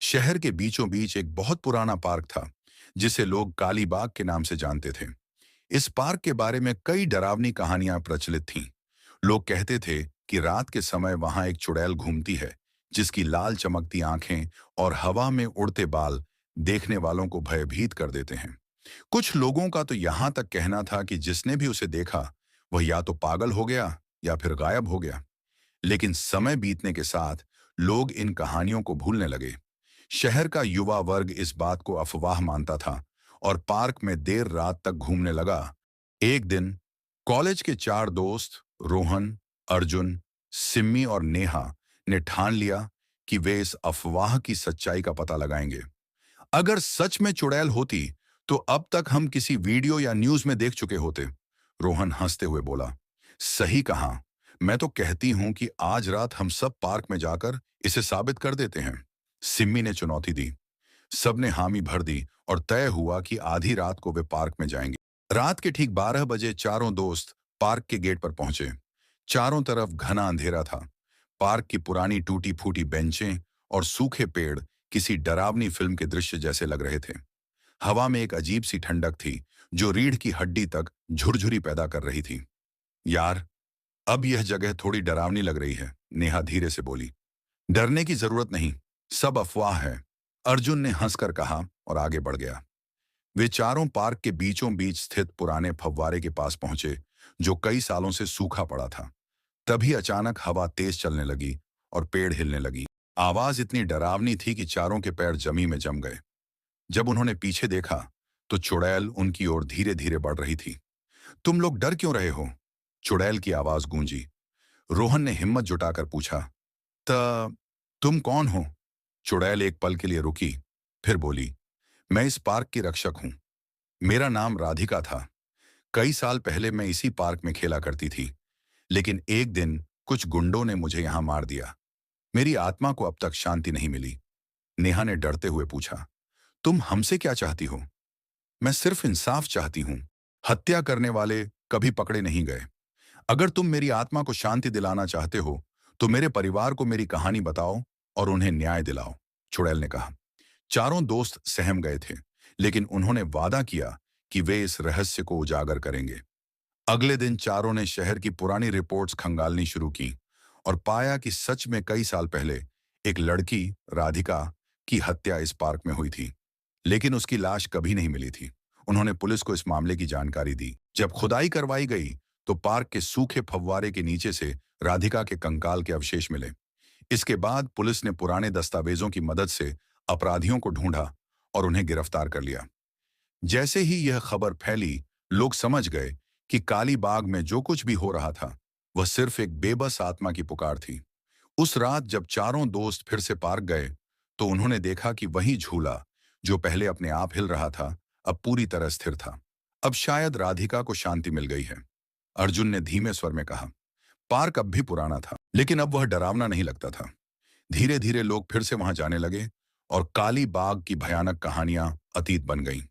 शहर के बीचों बीच एक बहुत पुराना पार्क था, जिसे लोग काली बाग के नाम से जानते थे। इस पार्क के बारे में कई डरावनी कहानियां प्रचलित थीं। लोग कहते थे कि रात के समय वहां एक चुड़ैल घूमती है, जिसकी लाल चमकती आंखें और हवा में उड़ते बाल देखने वालों को भयभीत कर देते हैं। कुछ लोगों का तो यहां तक कहना था कि जिसने भी उसे देखा, वह या तो पागल हो गया या फिर गायब हो गया। लेकिन समय बीतने के साथ लोग इन कहानियों को भूलने लगे। शहर का युवा वर्ग इस बात को अफवाह मानता था और पार्क में देर रात तक घूमने लगा। एक दिन कॉलेज के चार दोस्त रोहन, अर्जुन, सिम्मी और नेहा ने ठान लिया कि वे इस अफवाह की सच्चाई का पता लगाएंगे। अगर सच में चुड़ैल होती तो अब तक हम किसी वीडियो या न्यूज में देख चुके होते। रोहन हंसते हुए बोला, सही कहा। मैं तो कहती हूं कि आज रात हम सब पार्क में जाकर इसे साबित कर देते हैं। सिम्मी ने चुनौती दी। सबने हामी भर दी और तय हुआ कि आधी रात को वे पार्क में जाएंगे। रात के ठीक 12 बजे चारों दोस्त पार्क के गेट पर पहुंचे। चारों तरफ घना अंधेरा था। पार्क की पुरानी टूटी फूटी बेंचें और सूखे पेड़ किसी डरावनी फिल्म के दृश्य जैसे लग रहे थे। हवा में एक अजीब सी ठंडक थी, जो रीढ़ की हड्डी तक झुरझुरी पैदा कर रही थी। यार, अब यह जगह थोड़ी डरावनी लग रही है, नेहा धीरे से बोली। डरने की जरूरत नहीं, सब अफवाह है, अर्जुन ने हंसकर कहा और आगे बढ़ गया। वे चारों पार्क के बीचों बीच स्थित पुराने फव्वारे के पास पहुंचे, जो कई सालों से सूखा पड़ा था। तभी अचानक हवा तेज चलने लगी और पेड़ हिलने लगी। आवाज इतनी डरावनी थी कि चारों के पैर जमीन में जम गए। जब उन्होंने पीछे देखा तो चुड़ैल उनकी ओर धीरे धीरे बढ़ रही थी। तुम लोग डर क्यों रहे हो? चुड़ैल की आवाज गूंजी। रोहन ने हिम्मत जुटाकर पूछा, त तुम कौन हो? चुड़ैल एक पल के लिए रुकी, फिर बोली, मैं इस पार्क की रक्षक हूं। मेरा नाम राधिका था। कई साल पहले मैं इसी पार्क में खेला करती थी, लेकिन एक दिन कुछ गुंडों ने मुझे यहां मार दिया। मेरी आत्मा को अब तक शांति नहीं मिली। नेहा ने डरते हुए पूछा, तुम हमसे क्या चाहती हो? मैं सिर्फ इंसाफ चाहती हूं। हत्या करने वाले कभी पकड़े नहीं गए। अगर तुम मेरी आत्मा को शांति दिलाना चाहते हो, तो मेरे परिवार को मेरी कहानी बताओ और उन्हें न्याय दिलाओ, चुड़ैल ने कहा। चारों दोस्त सहम गए थे, लेकिन उन्होंने वादा किया कि वे इस रहस्य को उजागर करेंगे। अगले दिन चारों ने शहर की पुरानी रिपोर्ट्स खंगालनी शुरू की और पाया कि सच में कई साल पहले एक लड़की, राधिका, की हत्या इस पार्क में हुई थी, लेकिन उसकी लाश कभी नहीं मिली थी। उन्होंने पुलिस को इस मामले की जानकारी दी। जब खुदाई करवाई गई तो पार्क के सूखे फव्वारे के नीचे से राधिका के कंकाल के अवशेष मिले। इसके बाद पुलिस ने पुराने दस्तावेजों की मदद से अपराधियों को ढूंढा और उन्हें गिरफ्तार कर लिया। जैसे ही यह खबर फैली, लोग समझ गए कि काली बाग में जो कुछ भी हो रहा था, वह सिर्फ एक बेबस आत्मा की पुकार थी। उस रात जब चारों दोस्त फिर से पार्क गए, तो उन्होंने देखा कि वही झूला, जो पहले अपने आप हिल रहा था, अब पूरी तरह स्थिर था। अब शायद राधिका को शांति मिल गई है, अर्जुन ने धीमे स्वर में कहा। पार्क अब भी पुराना था, लेकिन अब वह डरावना नहीं लगता था। धीरे धीरे लोग फिर से वहां जाने लगे और काली बाग की भयानक कहानियां अतीत बन गईं।